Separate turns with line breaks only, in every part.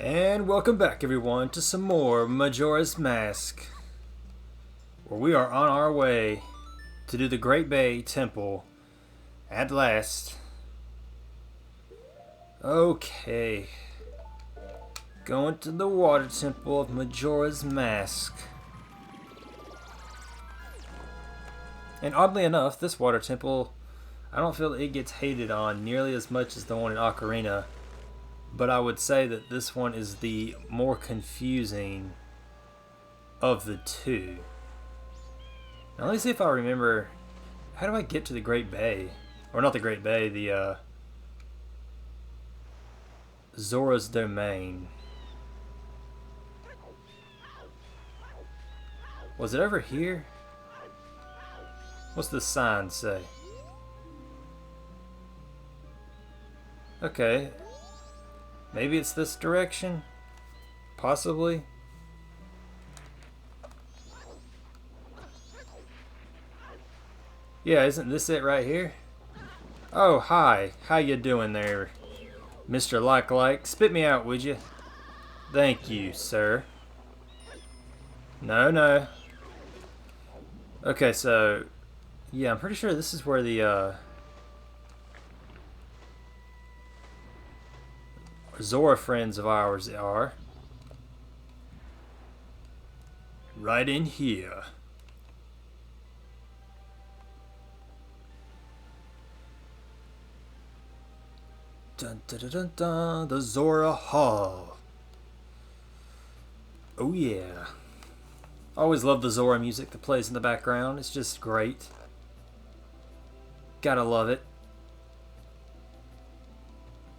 And welcome back, everyone, to some more Majora's Mask, where we are on our way to do the Great Bay Temple at last. Okay, going to the Water Temple of Majora's Mask. And oddly enough, this Water Temple, I don't feel it gets hated on nearly as much as the one in Ocarina. But I would say that this one is the more confusing of the two. Now let me see if I remember. How do I get to the Great Bay? Or not the Great Bay, the Zora's Domain. Was it over here? What's the sign say? Okay. Maybe it's this direction? Possibly? Yeah, isn't this it right here? Oh, hi. How you doing there, Mr. Like? Spit me out, would you? Thank you, sir. No. Okay, so... yeah, I'm pretty sure this is where the, Zora friends of ours are. Right in here. Dun dun dun dun dun, the Zora Hall. Oh yeah. Always love the Zora music that plays in the background. It's just great. Gotta love it.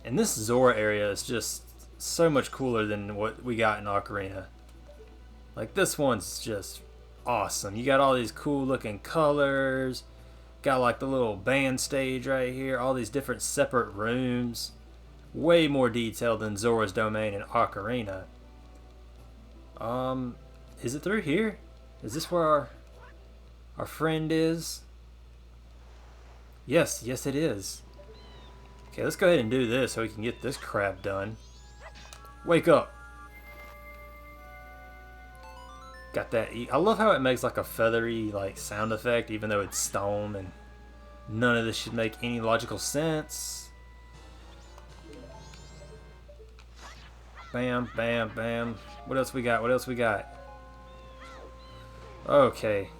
And this Zora area is just so much cooler than what we got in Ocarina. Like, this one's just awesome. You got all these cool looking colors. Got like the little band stage right here. All these different separate rooms. Way more detailed than Zora's Domain and Ocarina. Is it through here? Is this where our friend is? Yes it is. Okay, let's go ahead and do this so we can get this crap done. Wake up. Got that. I love how it makes like a feathery like sound effect even though it's stone and none of this should make any logical sense. Bam, bam, bam. What else we got? Okay.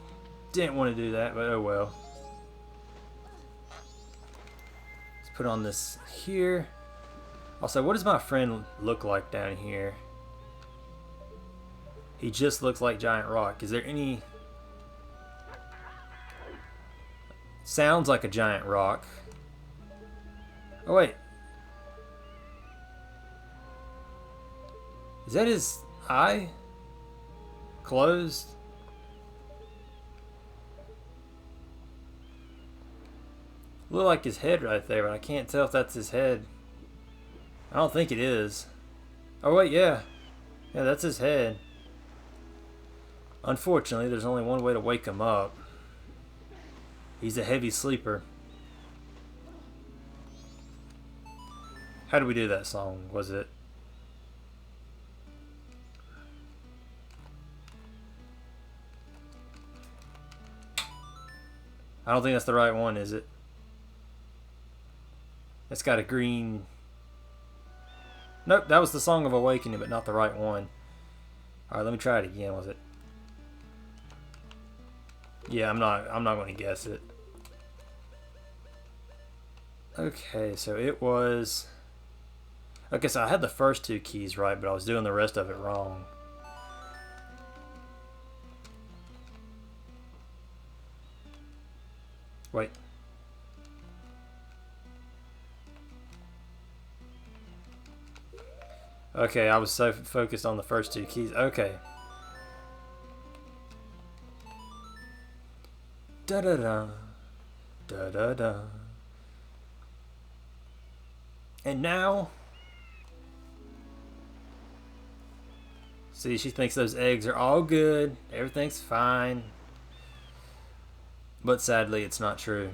Didn't want to do that, but oh well. Put on this here. Also, what does my friend look like down here? He just looks like giant rock. Is there any... sounds like a giant rock. Oh wait. Is that his eye? Closed? Look like his head right there, but I can't tell if that's his head. I don't think it is. Oh wait, yeah. Yeah, that's his head. Unfortunately, there's only one way to wake him up. He's a heavy sleeper. How do we do that song? Was it... I don't think that's the right one, is it? It's got a green... nope, that was the Song of Awakening, but not the right one. Alright, let me try it again. Was it? Yeah, I'm not going to guess it. Okay, so it was... okay, so I had the first two keys right, but I was doing the rest of it wrong. Wait. Okay, I was so focused on the first two keys. Okay. Da-da-da. Da-da-da. And now... see, she thinks those eggs are all good. Everything's fine. But sadly, it's not true.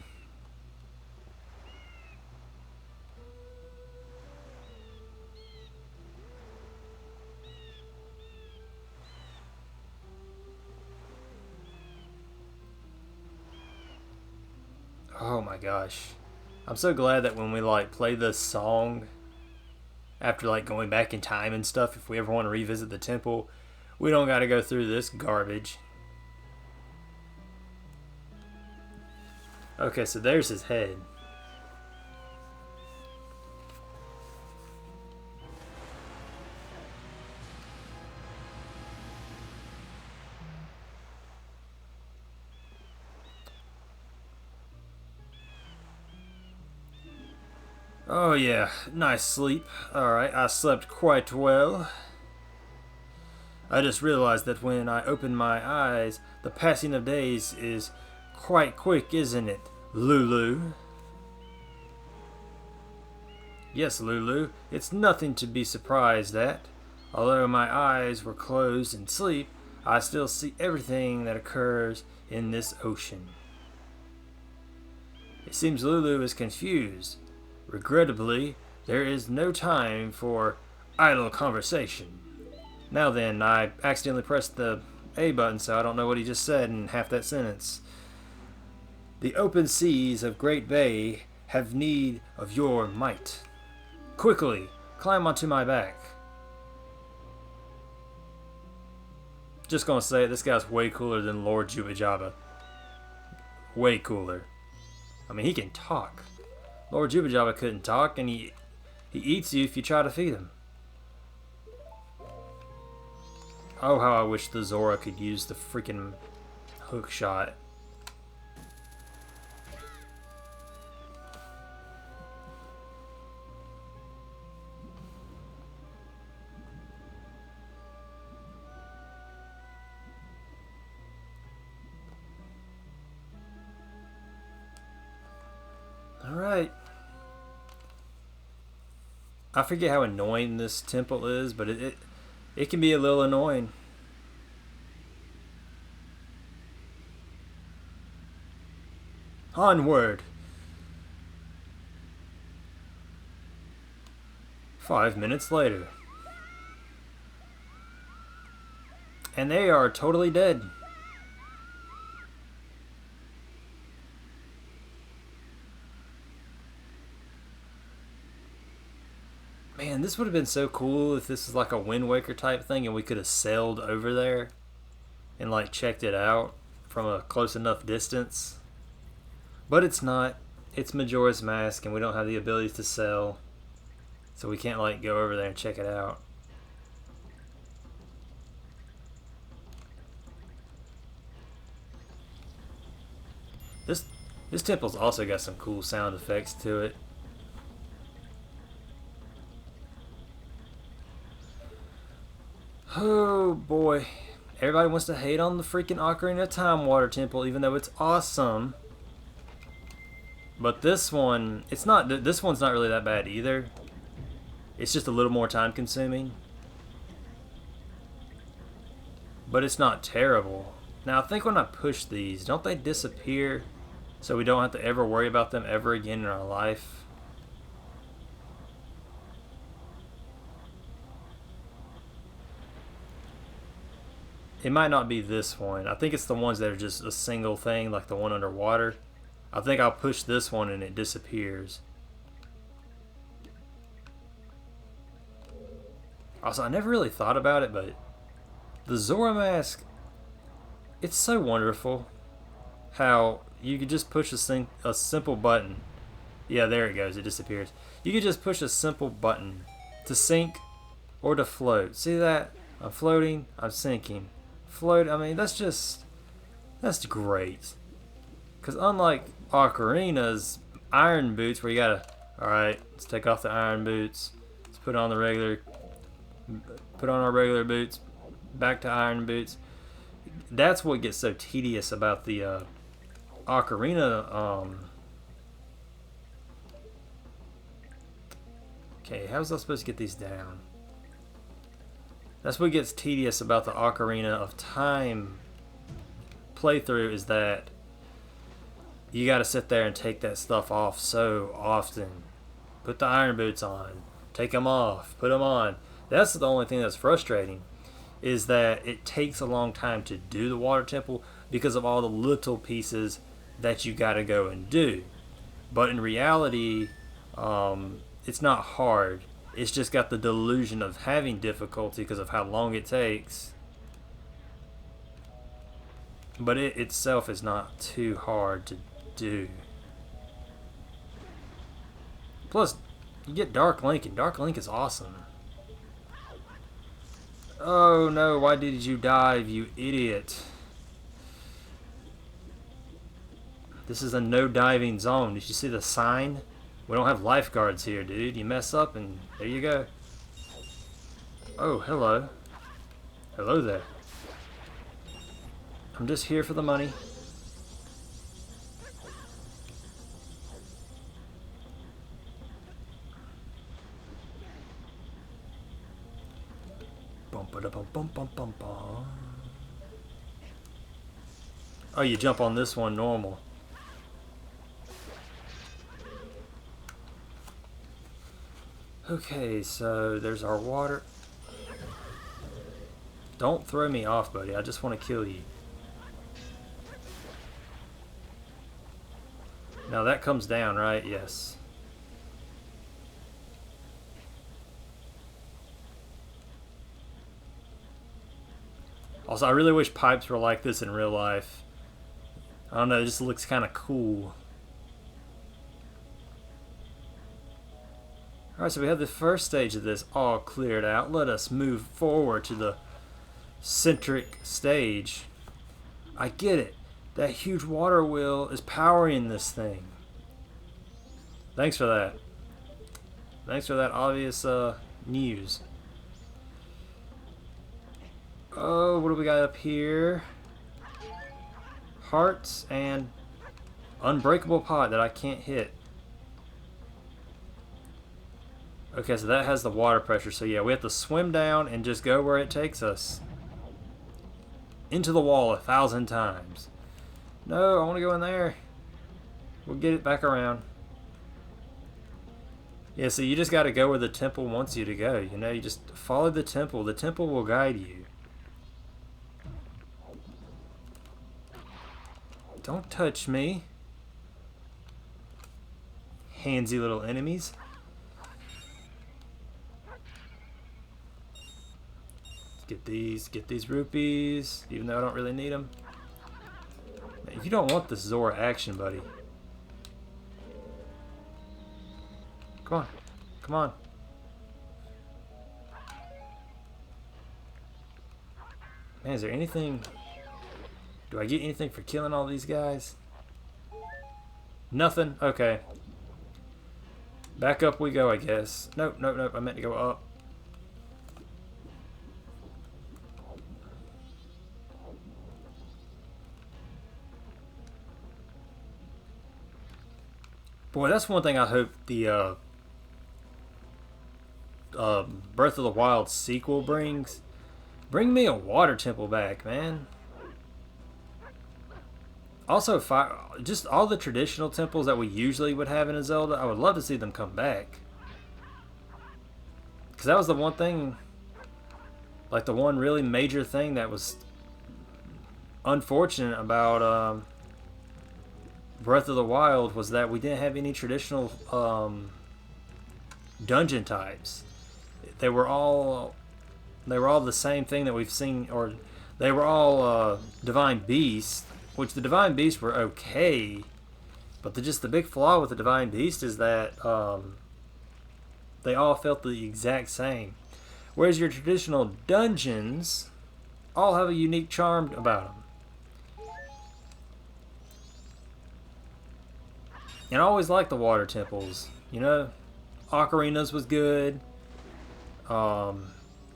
Oh my gosh. I'm so glad that when we like play this song after like going back in time and stuff, if we ever want to revisit the temple, we don't got to go through this garbage. Okay, so there's his head. Oh yeah, nice sleep. Alright, I slept quite well. I just realized that when I open my eyes, the passing of days is quite quick, isn't it, Lulu? Yes, Lulu, it's nothing to be surprised at. Although my eyes were closed in sleep, I still see everything that occurs in this ocean. It seems Lulu is confused. Regrettably, there is no time for idle conversation. Now then, I accidentally pressed the A button, so I don't know what he just said in half that sentence. The open seas of Great Bay have need of your might. Quickly, climb onto my back. Just gonna say it, this guy's way cooler than Lord Jubba. Way cooler. I mean, he can talk. Lord Jubba couldn't talk, and he eats you if you try to feed him. Oh, how I wish the Zora could use the freaking hook shot. Alright. I forget how annoying this temple is, but it can be a little annoying. Onward. 5 minutes later. And they are totally dead. Man, this would have been so cool if this was like a Wind Waker type thing and we could have sailed over there and like checked it out from a close enough distance. But it's not. It's Majora's Mask and we don't have the ability to sail. So we can't like go over there and check it out. This temple's also got some cool sound effects to it. Oh boy. Everybody wants to hate on the freaking Ocarina of Time water temple even though it's awesome. But this one, this one's not really that bad either. It's just a little more time consuming. But it's not terrible. Now I think when I push these, don't they disappear so we don't have to ever worry about them ever again in our life? It might not be this one. I think it's the ones that are just a single thing, like the one underwater. I think I'll push this one and it disappears. Also, I never really thought about it, but the Zora Mask, it's so wonderful how you could just push a simple button. Yeah, there it goes. It disappears. You could just push a simple button to sink or to float. See that? I'm floating. I'm sinking. Float. I mean, that's great. Because unlike Ocarina's iron boots, where you gotta, all right, let's take off the iron boots. Let's put on our regular boots. Back to iron boots. That's what gets so tedious about the Ocarina. Okay, how was I supposed to get these down? That's what gets tedious about the Ocarina of Time playthrough, is that you gotta sit there and take that stuff off so often. Put the iron boots on, take them off, put them on. That's the only thing that's frustrating, is that it takes a long time to do the water temple because of all the little pieces that you gotta go and do. But in reality, it's not hard. It's just got the delusion of having difficulty because of how long it takes. But it itself is not too hard to do. Plus, you get Dark Link, and Dark Link is awesome. Oh no, why did you dive, you idiot? This is a no diving zone. Did you see the sign? We don't have lifeguards here, dude. You mess up and there you go. Oh, hello. Hello there. I'm just here for the money. Bum. Oh, you jump on this one normal. Okay, so there's our water. Don't throw me off, buddy. I just want to kill you. Now that comes down, right? Yes. Also, I really wish pipes were like this in real life. I don't know, it just looks kind of cool. Alright, so we have the first stage of this all cleared out. Let us move forward to the centric stage. I get it. That huge water wheel is powering this thing. Thanks for that. Thanks for that obvious news. Oh, what do we got up here? Hearts and unbreakable pot that I can't hit. Okay, so that has the water pressure. So yeah, we have to swim down and just go where it takes us. Into the wall 1,000 times. No, I want to go in there. We'll get it back around. Yeah, so you just got to go where the temple wants you to go. You know, you just follow the temple. The temple will guide you. Don't touch me. Handsy little enemies. Get these rupees, even though I don't really need them. You don't want this Zora action, buddy. Come on. Come on. Man, is there anything... Do I get anything for killing all these guys? Nothing? Okay. Back up we go, I guess. Nope, nope, nope. I meant to go up. Boy, that's one thing I hope the Breath of the Wild sequel brings. Bring me a water temple back, man. Also, just all the traditional temples that we usually would have in a Zelda, I would love to see them come back. Because that was the one thing, like the one really major thing that was unfortunate about Breath of the Wild was that we didn't have any traditional dungeon types. They were all the same thing that we've seen, or they were all divine beasts, which the divine beasts were okay, but the big flaw with the divine beast is that they all felt the exact same, whereas your traditional dungeons all have a unique charm about them. And I always liked the water temples. You know, Ocarina's was good.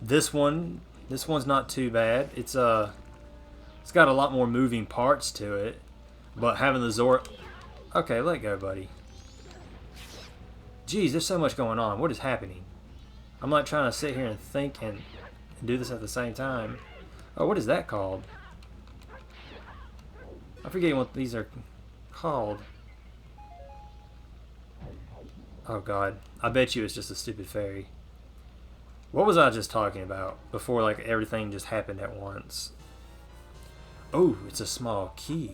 This one's not too bad. It's got a lot more moving parts to it, but having the Zora... Okay, let go, buddy. Jeez, there's so much going on. What is happening? I'm not trying to sit here and think and do this at the same time. Oh, what is that called? I forget what these are called. Oh god, I bet you it's just a stupid fairy. What was I just talking about before like everything just happened at once? Oh, it's a small key.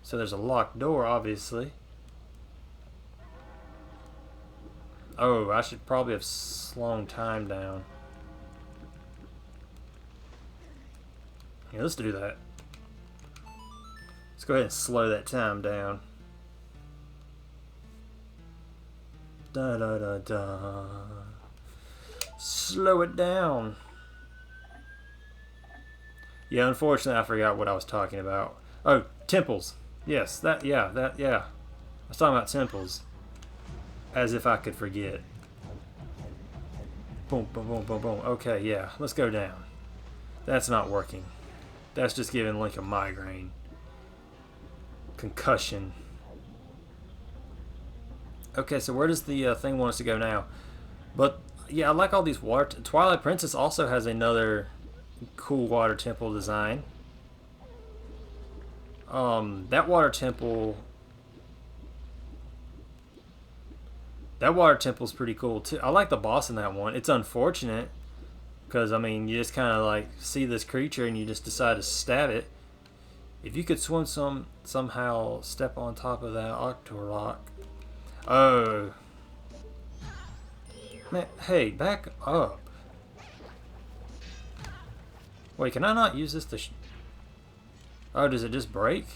So there's a locked door, obviously. Oh, I should probably have slowed time down. Yeah, let's do that. Let's go ahead and slow that time down. Da da da da. Slow it down. Yeah, unfortunately, I forgot what I was talking about. Oh, temples. Yes, that. I was talking about temples. As if I could forget. Boom, boom, boom, boom, boom. Okay, yeah, let's go down. That's not working. That's just giving Link a migraine. Concussion. Okay, so where does the thing want us to go now? But, yeah, I like all these water... Twilight Princess also has another cool water temple design. That water temple... That water temple's pretty cool, too. I like the boss in that one. It's unfortunate, because, I mean, you just kind of, like, see this creature and you just decide to stab it. If you could swim somehow step on top of that Octorok. Oh. Man, hey, back up. Wait, can I not use this to... Oh, does it just break?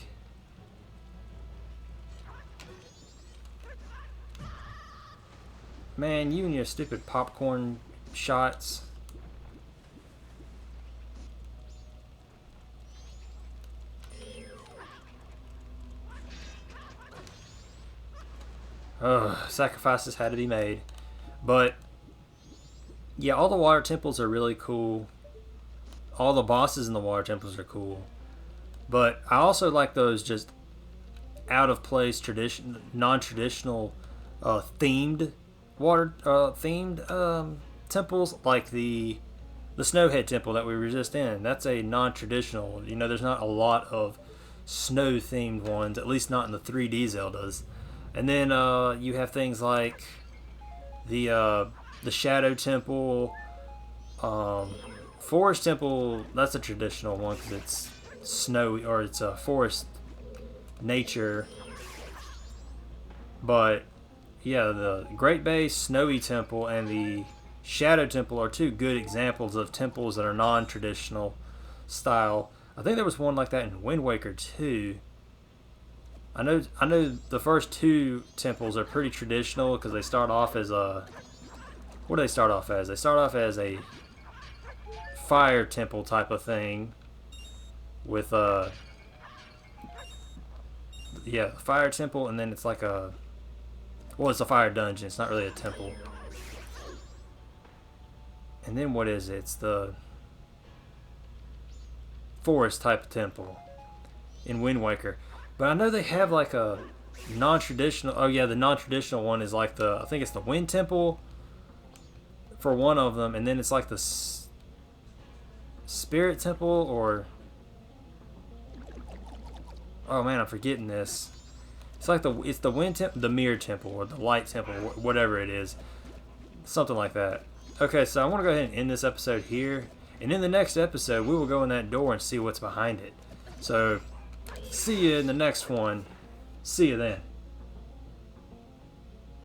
Man, you and your stupid popcorn shots. Ugh, sacrifices had to be made. But, yeah, all the water temples are really cool. All the bosses in the water temples are cool. But I also like those just out of place, non-traditional, themed temples, like the Snowhead Temple that we were just in. That's a non-traditional. You know, there's not a lot of snow-themed ones, at least not in the 3D Zeldas. And then you have things like the Shadow Temple, Forest Temple. That's a traditional one because it's snowy, or it's a forest nature. But yeah, the Great Bay Snowy Temple and the Shadow Temple are two good examples of temples that are non-traditional style. I think there was one like that in Wind Waker too. I know the first two temples are pretty traditional because they start off as a... What do they start off as? They start off as a fire temple type of thing with yeah, fire temple, and then it's like a... Well, it's a fire dungeon. It's not really a temple. And then what is it? It's the forest type of temple in Wind Waker. But I know they have like a non-traditional... Oh yeah, the non-traditional one is like the... I think it's the Wind Temple for one of them. And then it's like the Spirit Temple or... Oh man, I'm forgetting this. It's like it's the Wind Temple, the Mirror Temple, or the Light Temple, whatever it is. Something like that. Okay, so I want to go ahead and end this episode here. And in the next episode, we will go in that door and see what's behind it. So... see you in the next one. See you then.